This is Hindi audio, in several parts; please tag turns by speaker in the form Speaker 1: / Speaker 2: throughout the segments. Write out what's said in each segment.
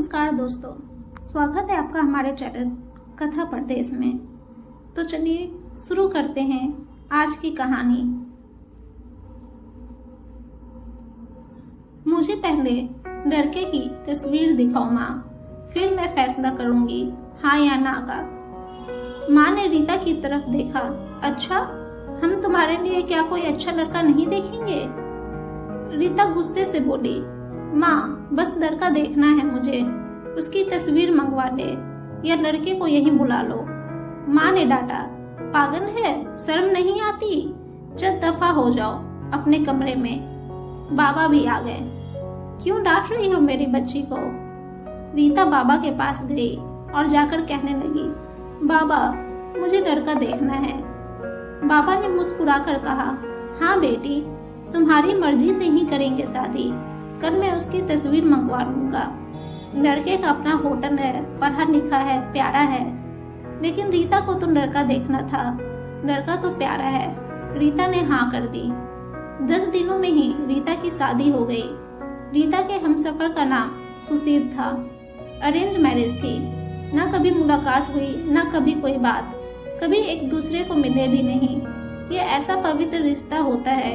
Speaker 1: नमस्कार दोस्तों, स्वागत है आपका हमारे चैनल कथा परदेश में। तो चलिए शुरू करते हैं आज की कहानी। मुझे पहले लड़के की तस्वीर दिखाओ माँ, फिर मैं फैसला करूंगी हाँ या ना का। माँ ने रीता की तरफ देखा। अच्छा, हम तुम्हारे लिए क्या कोई अच्छा लड़का नहीं देखेंगे? रीता गुस्से से बोली, माँ बस लड़का देखना है मुझे, उसकी तस्वीर मंगवा दे या लड़के को यहीं बुला लो। माँ ने डांटा, पागल है, शर्म नहीं आती? चल दफा हो जाओ अपने कमरे में। बाबा भी आ गए। क्यों डांट रही हो मेरी बच्ची को? रीता बाबा के पास गई और जाकर कहने लगी, बाबा मुझे लड़का देखना है। बाबा ने मुस्कुराकर कहा, हाँ बेटी, तुम्हारी मर्जी से ही करेंगे शादी। कल मैं उसकी तस्वीर मंगवा लूंगा। लड़के का अपना होटल है, पढ़ा लिखा है, प्यारा है। लेकिन रीता को तो लड़का देखना था। लड़का तो प्यारा है। रीता ने हाँ कर दी। 10 दिनों में ही रीता की शादी हो गई। रीता के हमसफर का नाम सुशील था। अरेंज मैरिज थी। न कभी मुलाकात हुई, न कभी कोई बात, कभी एक दूसरे को मिले भी नहीं। ये ऐसा पवित्र रिश्ता होता है,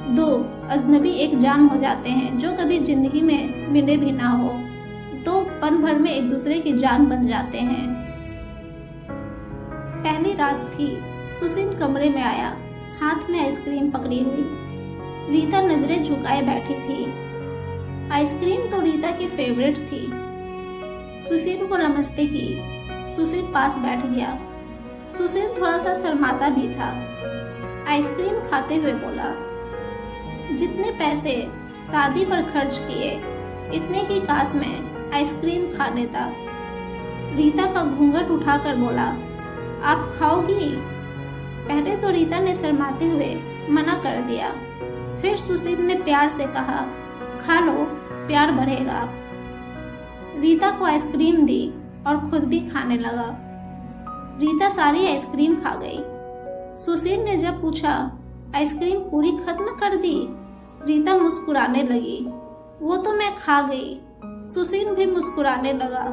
Speaker 1: दो अजनबी एक जान हो जाते हैं जो कभी जिंदगी में मिले भी ना हो, तो पल भर में एक दूसरे की जान बन जाते हैं। पहली रात थी। सुशील कमरे में आया, हाथ में आइसक्रीम पकड़ी हुई। रीता नजरें झुकाए बैठी थी। आइसक्रीम तो रीता की फेवरेट थी। सुशील को नमस्ते की। सुशील पास बैठ गया। सुशील थोड़ा सा शर्माता भी था। आइसक्रीम खाते हुए बोला, जितने पैसे शादी पर खर्च किए, इतने की काश में आइसक्रीम खा लेता। रीता का घूंघट उठाकर बोला, आप खाओगी? पहले तो रीता ने शर्माते हुए मना कर दिया। फिर सुशील ने प्यार से कहा, खा लो, प्यार बढ़ेगा। रीता को आइसक्रीम दी और खुद भी खाने लगा। रीता सारी आइसक्रीम खा गई। सुशील ने जब पूछा, आइसक्रीम पूरी खत्म कर दी? रीता मुस्कुराने लगी, वो तो मैं खा गई। सुशील भी मुस्कुराने लगा,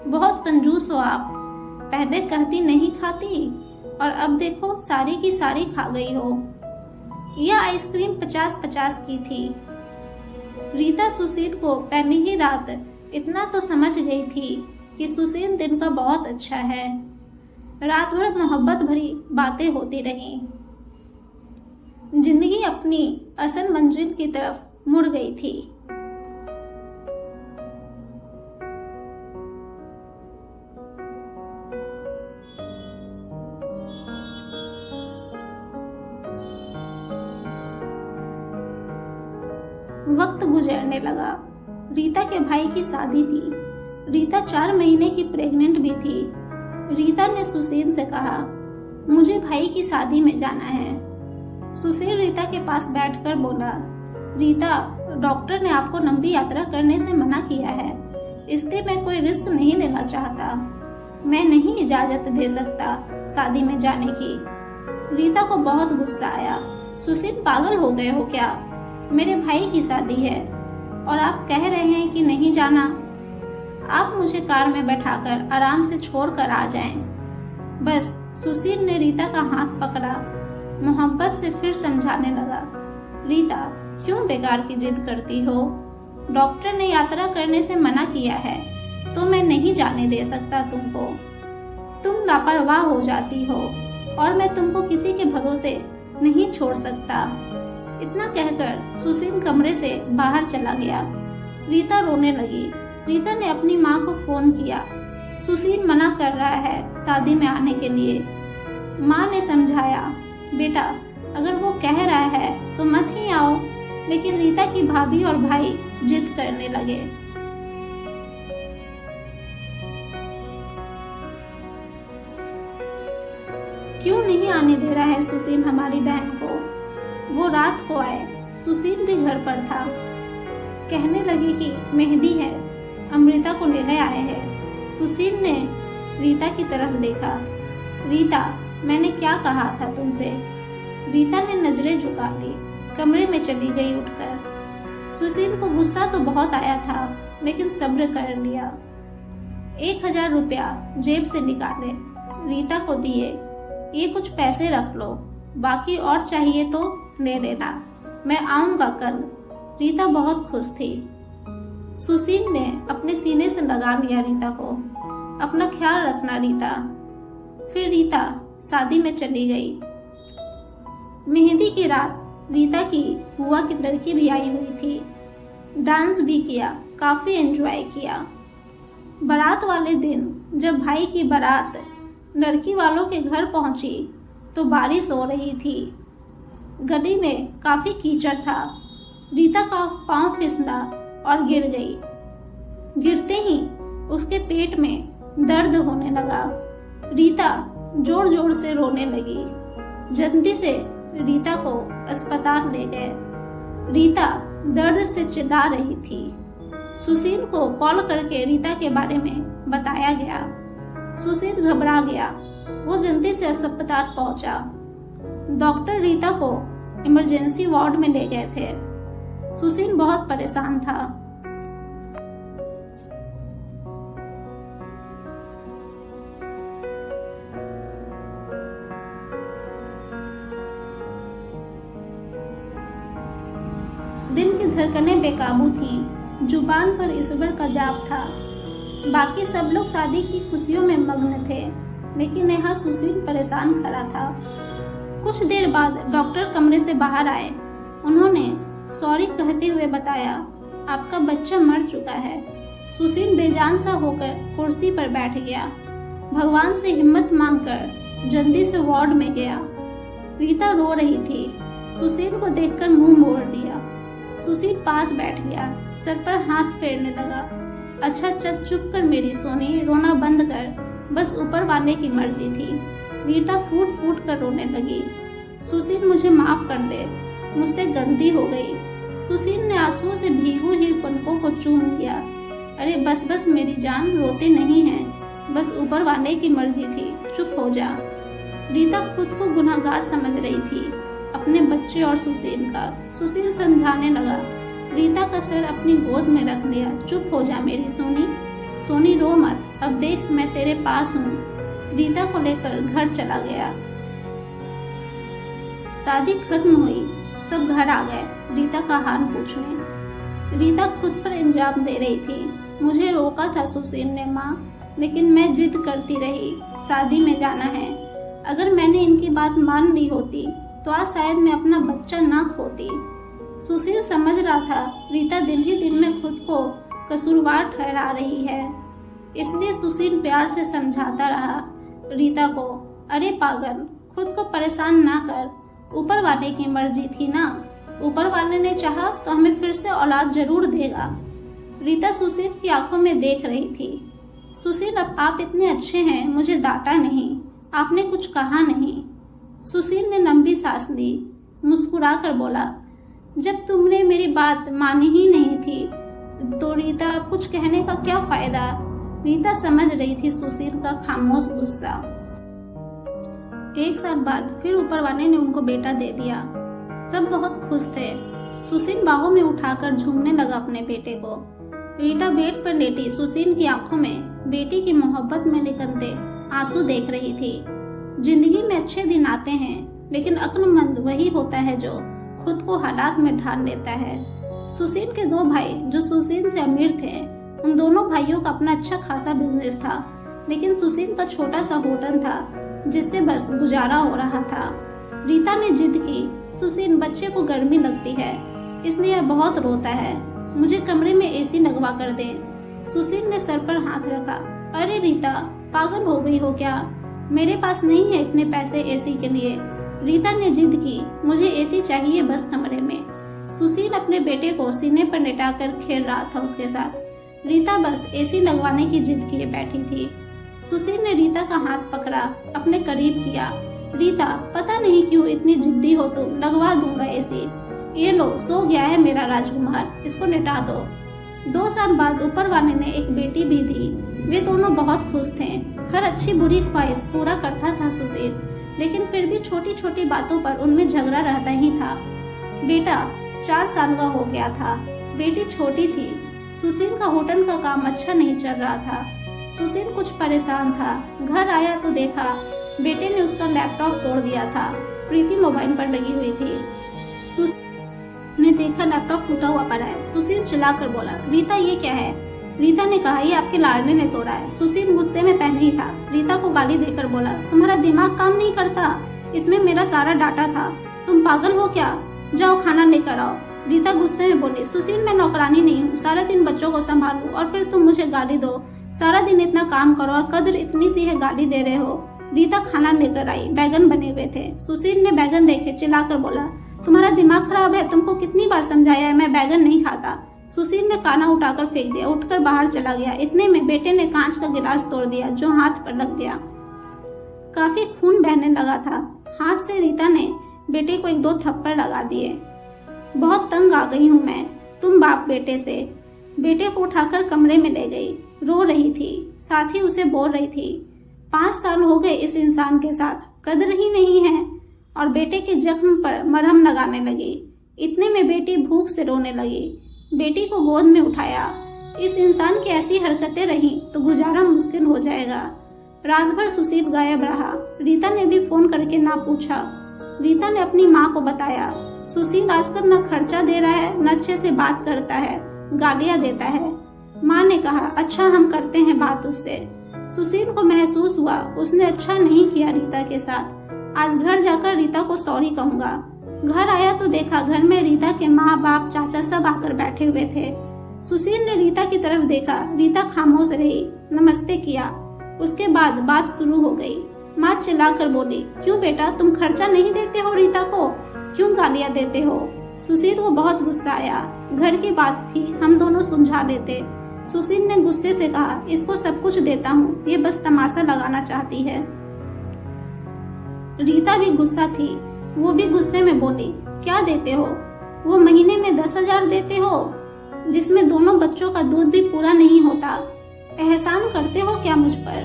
Speaker 1: बहुत कंजूस हो आप, पहले कहती नहीं खाती और अब देखो सारी की सारी खा गई हो। यह आइसक्रीम 50-50 की थी। रीता सुशील को पहली ही रात इतना तो समझ गई थी कि सुशील दिन का बहुत अच्छा है। रात भर मोहब्बत भरी बातें होती रहीं। जिंदगी अपनी असल मंजिल की तरफ मुड़ गई थी। वक्त गुजरने लगा। रीता के भाई की शादी थी। रीता 4 महीने की प्रेग्नेंट भी थी। रीता ने सुशील से कहा, मुझे भाई की शादी में जाना है। सुशील रीता के पास बैठकर बोला, रीता, डॉक्टर ने आपको लंबी यात्रा करने से मना किया है, इसलिए मैं कोई रिस्क नहीं लेना चाहता। मैं नहीं इजाजत दे सकता शादी में जाने की। रीता को बहुत गुस्सा आया। सुशील, पागल हो गए हो क्या? मेरे भाई की शादी है और आप कह रहे हैं कि नहीं जाना। आप मुझे कार में बैठाकर आराम से छोड़कर आ जाएं। बस सुशील ने रीता का हाथ पकड़ा, मोहब्बत से फिर समझाने लगा, रीता क्यों बेकार की जिद करती हो? डॉक्टर ने यात्रा करने से मना किया है तो मैं नहीं जाने दे सकता तुमको। तुम लापरवाह हो जाती हो और मैं तुमको किसी के भरोसे नहीं छोड़ सकता। इतना कहकर सुशील कमरे से बाहर चला गया। रीता रोने लगी। रीता ने अपनी माँ को फोन किया। सुशील मना कर रहा है शादी में आने के लिए। माँ ने समझाया, बेटा अगर वो कह रहा है तो मत ही आओ। लेकिन रीता की भाभी और भाई जिद करने लगे। क्यों नहीं आने दे रहा है सुशील हमारी बहन को? वो रात को आए। सुशील भी घर पर था। कहने लगी कि मेहंदी है, अमृता को लेने आए हैं। सुशील ने रीता की तरफ देखा। रीता, मैंने क्या कहा था तुमसे? रीता ने नजरें झुका ली, कमरे में चली गई उठकर। सुशील को गुस्सा तो बहुत आया था, लेकिन सब्र कर लिया। 1,000 रुपया जेब से निकाले, रीता को दिए। ये कुछ पैसे रख लो, बाकी और चाहिए तो ले लेना, मैं आऊंगा कल। रीता बहुत खुश थी। सुशील ने अपने सीने से लगा लिया रीता को। अपना ख्याल रखना रीता। फिर रीता शादी में चली गई। मेहंदी की रात रीता की बुआ की लड़की भी आई हुई थी। डांस भी किया, काफी एंजॉय किया। बारात वाले दिन जब भाई की बारात लड़की वालों के घर पहुंची तो बारिश हो रही थी। गली में काफी कीचड़ था। रीता का पांव फिसला और गिर गई। गिरते ही उसके पेट में दर्द होने लगा। रीता जोर जोर से रोने लगी। जल्दी से रीता को अस्पताल ले गए। रीता दर्द से चिल्ला रही थी। सुशील को कॉल करके रीता के बारे में बताया गया। सुशील घबरा गया। वो जल्दी से अस्पताल पहुंचा। डॉक्टर रीता को इमरजेंसी वार्ड में ले गए थे। सुशील बहुत परेशान था। दिल की धड़कनें बेकाबू थी। जुबान पर ईश्वर का जाप था। बाकी सब लोग शादी की खुशियों में मग्न थे, लेकिन यहाँ सुशील परेशान खड़ा था। कुछ देर बाद डॉक्टर कमरे से बाहर आए। उन्होंने सॉरी कहते हुए बताया, आपका बच्चा मर चुका है। सुशील बेजान सा होकर कुर्सी पर बैठ गया। भगवान से हिम्मत मांगकर जल्दी से वार्ड में गया। रीता रो रही थी। सुशील को देखकर मुंह मोड़ लिया। सुशील पास बैठ गया, सर पर हाथ फेरने लगा। अच्छा चुप कर मेरी सोनी, रोना बंद कर, बस ऊपर वाले की मर्जी थी। रीता फूट फूट कर रोने लगी। सुशील मुझे माफ कर दे, मुझसे गलती हो गई। सुशील ने आंसुओं से भीगू ही पलकों को चूम लिया। अरे बस बस मेरी जान, रोते नहीं हैं, बस ऊपर वाले की मर्जी थी, चुप हो जा। रीता खुद को गुनहगार समझ रही थी, अपने बच्चे और सुशील का। सुशील समझाने लगा। रीता का सर अपनी गोद में रख लिया। चुप हो जा मेरी सोनी, सोनी रो मत, अब देख मैं तेरे पास हूँ। रीता को लेकर घर चला गया। शादी खत्म हुई, सब घर आ गए रीता का हाल पूछने। रीता खुद पर इल्जाम दे रही थी। मुझे रोका था सुशील ने माँ, लेकिन मैं जिद करती रही, शादी में जाना है। अगर मैंने इनकी बात मान ली होती तो आज शायद मैं अपना बच्चा ना खोती। सुशील समझ रहा था रीता दिल ही दिल में खुद को कसूरवार ठहरा रही है, इसलिए सुशील प्यार से समझाता रहा रीता को, अरे पागल, खुद को परेशान ना कर, ऊपर वाले की मर्जी थी ना, ऊपर वाले ने चाहा तो हमें फिर से औलाद जरूर देगा। रीता सुशील की आंखों में देख रही थी। सुशील, अब आप इतने अच्छे हैं, मुझे डांटा नहीं, आपने कुछ कहा नहीं। सुशील ने लंबी सांस ली, मुस्कुरा कर बोला, जब तुमने मेरी बात मानी ही नहीं थी तो रीता कुछ कहने का क्या फायदा। रीता समझ रही थी सुशील का खामोश गुस्सा। 1 साल बाद फिर ऊपर वाले ने उनको बेटा दे दिया। सब बहुत खुश थे। सुशील बाहों में उठाकर झूमने लगा अपने बेटे को। रीता बेड पर लेटी सुशील की आंखों में बेटी की मोहब्बत में निकलते आंसू देख रही थी। जिंदगी में अच्छे दिन आते हैं, लेकिन अक्लमंद वही होता है जो खुद को हालात में ढाल लेता है। सुशील के 2 भाई जो सुशील से अमीर थे, उन दोनों भाइयों का अपना अच्छा खासा बिजनेस था, लेकिन सुशील का छोटा सा होटल था जिससे बस गुजारा हो रहा था। रीता ने जिद की, सुशील, बच्चे को गर्मी लगती है इसलिए बहुत रोता है, मुझे कमरे में एसी लगवा कर दें। सुशील ने सर पर हाथ रखा। अरे रीता, पागल हो गई हो क्या, मेरे पास नहीं है इतने पैसे एसी के लिए। रीता ने जिद की, मुझे एसी चाहिए बस कमरे में। सुशील अपने बेटे को सीने पर लेटाकर खेल रहा था उसके साथ। रीता बस एसी लगवाने की जिद किए बैठी थी। सुशील ने रीता का हाथ पकड़ा, अपने करीब किया। रीता, पता नहीं क्यों इतनी जिद्दी हो तुम, लगवा दूंगा एसी। ये लो, सो गया है मेरा राजकुमार, इसको लेटा दो। 2 साल बाद ऊपर वाले ने एक बेटी भी दी। वे दोनों बहुत खुश थे। हर अच्छी बुरी ख्वाहिश पूरा करता था सुशील, लेकिन फिर भी छोटी छोटी बातों पर उनमें झगड़ा रहता ही था। बेटा 4 साल का हो गया था, बेटी छोटी थी। सुशील का होटल का काम अच्छा नहीं चल रहा था। सुशील कुछ परेशान था। घर आया तो देखा बेटे ने उसका लैपटॉप तोड़ दिया था। प्रीति मोबाइल पर लगी हुई थी। ने देखा लैपटॉप टूटा हुआ पड़ा है। सुशील चिल्लाकर बोला, रीता ये क्या है? रीता ने कहा, ये आपके लाडले ने तोड़ा है। सुशील गुस्से में पहले ही था। रीता को गाली देकर बोला, तुम्हारा दिमाग काम नहीं करता? इसमें मेरा सारा डाटा था। तुम पागल हो क्या? जाओ खाना लेकर आओ। रीता गुस्से में बोली, सुशील मैं नौकरानी नहीं हूँ, सारा दिन बच्चों को संभालूं और फिर तुम मुझे गाली दो। सारा दिन इतना काम करो और कदर इतनी सी है, गाली दे रहे हो। रीता खाना लेकर आई। बैगन बने हुए थे। सुशील ने बैगन देखे, चिल्लाकर बोला, तुम्हारा दिमाग खराब है? तुमको कितनी बार समझाया है मैं बैगन नहीं खाता। सुशील ने खाना उठाकर फेंक दिया, उठकर बाहर चला गया। इतने में बेटे ने कांच का गिलास तोड़ दिया जो हाथ पर लग गया। काफी खून बहने लगा था। हाथ से रीता ने बेटे को 1-2 थप्पड़ लगा दिए। बहुत तंग आ गई हूँ मैं तुम बाप बेटे से। बेटे को उठाकर कमरे में ले गई। रो रही थी, साथ ही उसे बोल रही थी, 5 साल हो गए इस इंसान के साथ, कदर ही नहीं है। और बेटे के जख्म पर मरहम लगाने लगी। इतने में बेटी भूख से रोने लगी। बेटी को गोद में उठाया। इस इंसान की ऐसी हरकतें रही तो गुजारा मुश्किल हो जाएगा। रात भर सुशील गायब रहा। रीता ने भी फोन करके ना पूछा। रीता ने अपनी माँ को बताया, सुशील आजकल न खर्चा दे रहा है, न अच्छे से बात करता है, गालियां देता है। माँ ने कहा, अच्छा हम करते हैं बात उससे। सुशील को महसूस हुआ उसने अच्छा नहीं किया रीता के साथ। आज घर जाकर रीता को सॉरी कहूंगा। घर आया तो देखा घर में रीता के माँ बाप चाचा सब आकर बैठे हुए थे। सुशील ने रीता की तरफ देखा। रीता खामोश रही, नमस्ते किया। उसके बाद बात शुरू हो गई। माँ चिल्लाकर बोली, क्यों बेटा तुम खर्चा नहीं देते हो रीता को? क्यों गालियां देते हो? सुशील को बहुत गुस्सा आया। घर की बात थी, हम दोनों सुलझा लेते। सुशील ने गुस्से से कहा, इसको सब कुछ देता हूँ, ये बस तमाशा लगाना चाहती है। रीता भी गुस्सा थी। वो भी गुस्से में बोली, क्या देते हो? वो महीने में 10,000 देते हो, जिसमें दोनों बच्चों का दूध भी पूरा नहीं होता। एहसान करते हो क्या मुझ पर?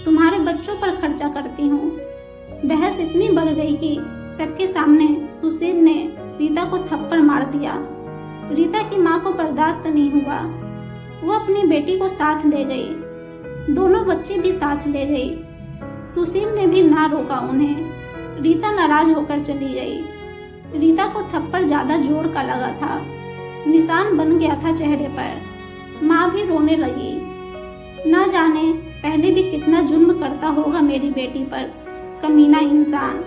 Speaker 1: तुम्हारे बच्चों पर खर्चा करती हूँ। बहस इतनी बढ़ गई कि सबके सामने सुशील ने रीता को थप्पड़ मार दिया। रीता की माँ को बर्दाश्त नहीं हुआ। वो अपनी बेटी को साथ ले गई। दोनों बच्चे भी साथ ले गई। सुशील ने भी ना रोका उन्हें। रीता नाराज होकर चली गई। रीता को थप्पड़ ज्यादा जोर का लगा था, निशान बन गया था चेहरे पर। माँ भी रोने लगी। ना जाने पहले भी कितना जुल्म करता होगा मेरी बेटी पर, कमीना इंसान।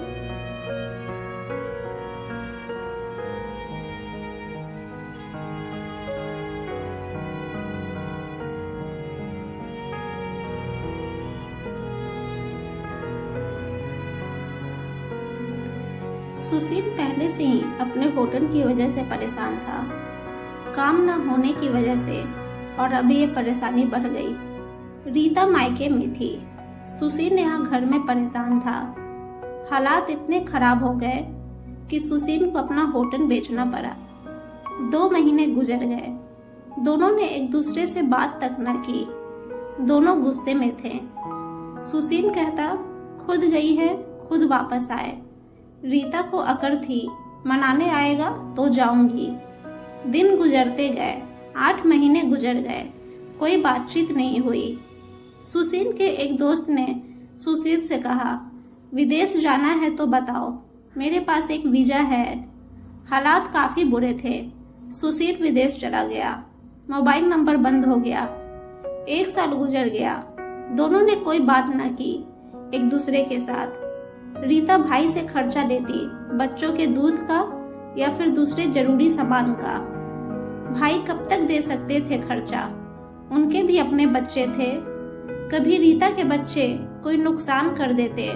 Speaker 1: सुशील पहले से ही अपने होटल की वजह से परेशान था, काम न होने की वजह से, और अभी ये परेशानी बढ़ गई। रीता मायके में थी, सुशील यहाँ घर में परेशान था। हालात इतने खराब हो गए कि सुशील को अपना होटल बेचना पड़ा। 2 महीने गुजर गए। दोनों ने एक दूसरे से बात तक न की। दोनों गुस्से में थे। सुशील कहता, खुद गई है खुद वापस आए। रीता को अकड़ थी, मनाने आएगा तो जाऊंगी। दिन गुजरते गए। 8 महीने गुजर गए, कोई बातचीत नहीं हुई। सुशील के एक दोस्त ने सुशील से कहा, विदेश जाना है तो बताओ, मेरे पास एक वीजा है। हालात काफी बुरे थे। सुशील विदेश चला गया। मोबाइल नंबर बंद हो गया। 1 साल गुजर गया। दोनों ने कोई बात न की एक दूसरे के साथ। रीता भाई से खर्चा लेती, बच्चों के दूध का या फिर दूसरे जरूरी सामान का। भाई कब तक दे सकते थे खर्चा? उनके भी अपने बच्चे थे। कभी रीता के बच्चे कोई नुकसान कर देते,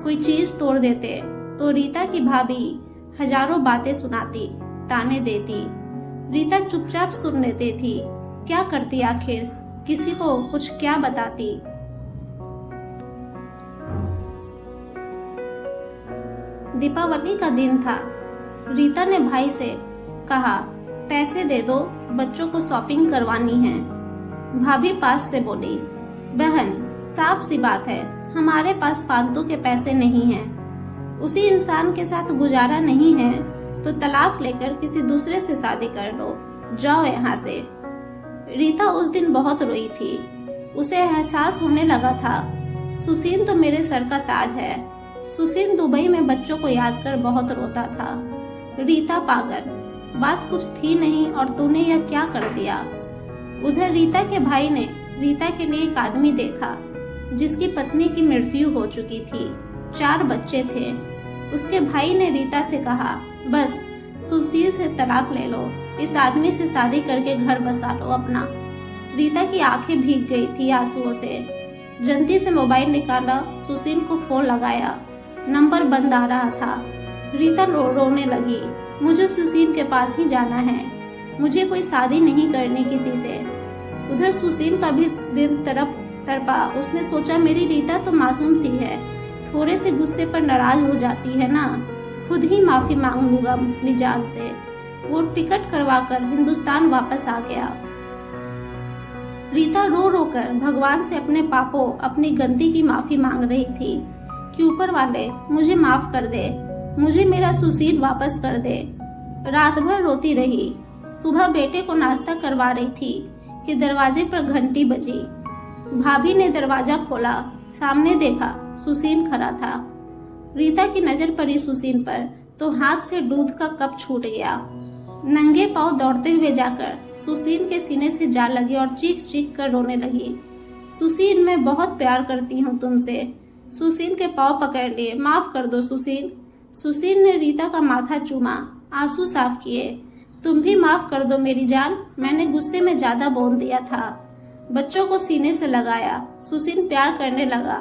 Speaker 1: कोई चीज तोड़ देते, तो रीता की भाभी हजारों बातें सुनाती, ताने देती। रीता चुपचाप सुन लेती थी। क्या करती आखिर? किसी को कुछ क्या बताती? दीपावली का दिन था। रीता ने भाई से कहा, पैसे दे दो, बच्चों को शॉपिंग करवानी है। भाभी पास से बोली, बहन साफ सी बात है, हमारे पास फालतू के पैसे नहीं हैं। उसी इंसान के साथ गुजारा नहीं है तो तलाक लेकर किसी दूसरे से शादी कर लो, जाओ यहाँ से। रीता उस दिन बहुत रोई थी। उसे एहसास होने लगा था, सुसीन तो मेरे सर का ताज है। सुसीन दुबई में बच्चों को याद कर बहुत रोता था। रीता पागल, बात कुछ थी नहीं और तूने यह क्या कर दिया। उधर रीता के भाई ने रीता के लिए एक आदमी देखा जिसकी पत्नी की मृत्यु हो चुकी थी, 4 बच्चे थे। उसके भाई ने रीता से कहा, बस सुशील से तलाक ले लो, इस आदमी से शादी करके घर बसा लो अपना। रीता की आंखें भीग गई थी आंसुओं से। जल्दी से मोबाइल निकाला, सुशील को फोन लगाया, नंबर बंद आ रहा था। रीता रोने लगी, मुझे सुशील के पास ही जाना है, मुझे कोई शादी नहीं करनी किसी से। उधर सुशील का भी दिल तड़पा। उसने सोचा मेरी रीता तो मासूम सी है, थोड़े से गुस्से पर नाराज हो जाती है ना, खुद ही माफी मांग लूंगा अपनी जान से। वो टिकट करवाकर हिंदुस्तान वापस आ गया। रीता रो रो कर भगवान से अपने पापों, अपनी गलती की माफी मांग रही थी कि ऊपर वाले मुझे माफ कर दे, मुझे मेरा सुशील वापस कर दे। रात भर रोती रही। सुबह बेटे को नाश्ता करवा रही थी कि दरवाजे पर घंटी बजी। भाभी ने दरवाजा खोला, सामने देखा सुशील खड़ा था। रीता की नजर पड़ी सुशील पर तो हाथ से दूध का कप छूट गया। नंगे पांव दौड़ते हुए जाकर सुशील के सीने से जा लगी और चीख चीख कर रोने लगी। सुशील, मैं बहुत प्यार करती हूँ तुमसे। सुशील के पांव पकड़ लिए, माफ कर दो सुशील। सुशील ने रीता का माथा चूमा, आंसू साफ किए। तुम भी माफ कर दो मेरी जान, मैंने गुस्से में ज्यादा बोल दिया था। बच्चों को सीने से लगाया, सुशील प्यार करने लगा।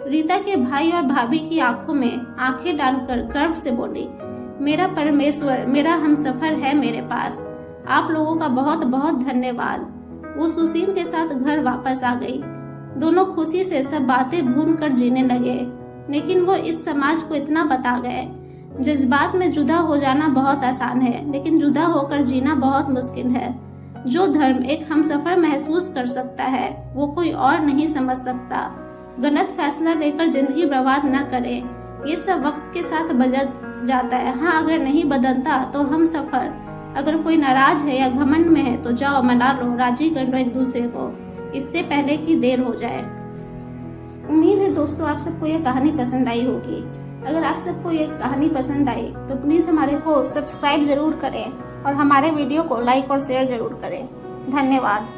Speaker 1: रीता के भाई और भाभी की आंखों में आंखें डालकर गर्व से बोली, मेरा परमेश्वर, मेरा हमसफर है मेरे पास, आप लोगों का बहुत बहुत धन्यवाद। वो सुशील के साथ घर वापस आ गई। दोनों खुशी से सब बातें भूल कर जीने लगे। लेकिन वो इस समाज को इतना बता गए, जज्बात में जुदा हो जाना बहुत आसान है, लेकिन जुदा होकर जीना बहुत मुश्किल है। जो धर्म एक हमसफर महसूस कर सकता है, वो कोई और नहीं समझ सकता। गलत फैसला लेकर जिंदगी बर्बाद न करे, ये सब वक्त के साथ बदल जाता है। हाँ, अगर नहीं बदलता तो हम सफर। अगर कोई नाराज है या घमंड में है तो जाओ मना लो, राजी कर लो एक दूसरे को, इससे पहले कि देर हो जाए। उम्मीद है दोस्तों आप सबको ये कहानी पसंद आई होगी। अगर आप सबको ये कहानी पसंद आई तो प्लीज हमारे को सब्सक्राइब जरूर करें और हमारे वीडियो को लाइक और शेयर जरूर करें। धन्यवाद।